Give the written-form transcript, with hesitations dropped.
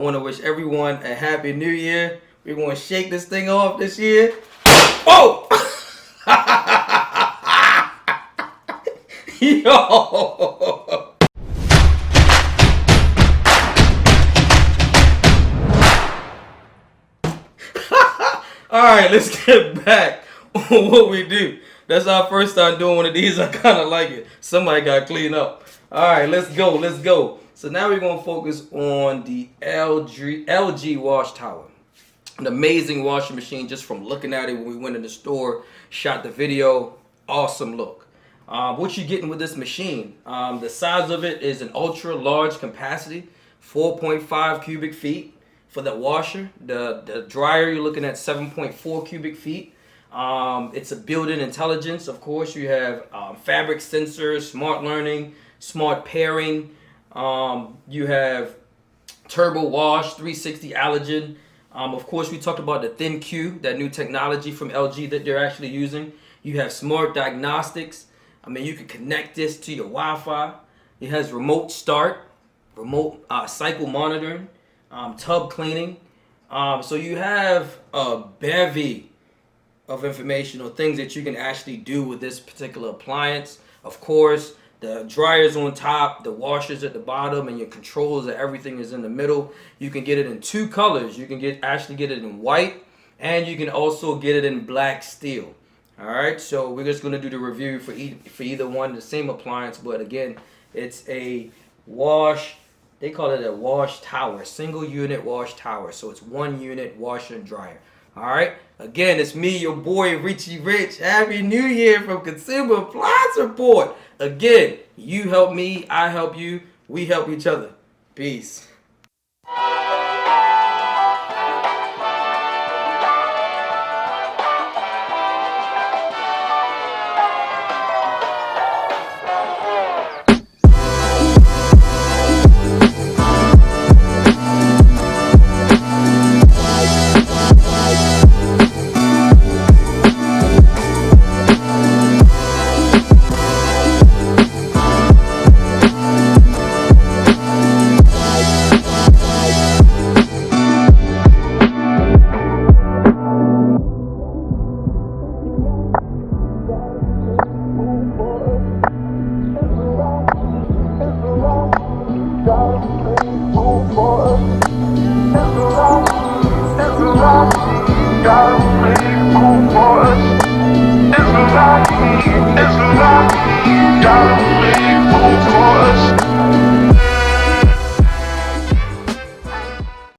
I want to wish everyone a happy new year. We're going to shake this thing off this year. Oh! Yo! Alright, let's get back on what we do. That's our first time doing one of these. I kind of like it. Somebody got to clean up. Alright, let's go. So now we're going to focus on the LG wash tower. An amazing washing machine just from looking at it when we went in the store, shot the video. Awesome look. What you're getting with this machine, the size of it is an ultra large capacity, 4.5 cubic feet for the washer. The dryer, you're looking at 7.4 cubic feet. It's a built-in intelligence. Of course, you have fabric sensors, smart learning, smart pairing. You have turbo wash, 360 allergen. Of course, we talked about the thin Q, that new technology from LG that they're actually using. You have smart diagnostics. I mean, you can connect this to your Wi-Fi. It has remote start, remote cycle monitoring, tub cleaning. So you have a bevy of information or things that you can actually do with this particular appliance. Of course, the dryer's on top, the washer's at the bottom, and your controls and everything is in the middle. You can get it in two colors. You can actually get it in white, and you can also get it in black steel. All right, so we're just going to do the review for either one, the same appliance, but again, it's a wash. They call it a wash tower, single unit wash tower. So it's one unit washer and dryer. All right, again, it's me, your boy Richie Rich. Happy New Year from Consumer Appliance Report. Again, you help me, I help you, we help each other. Peace. It's a lot,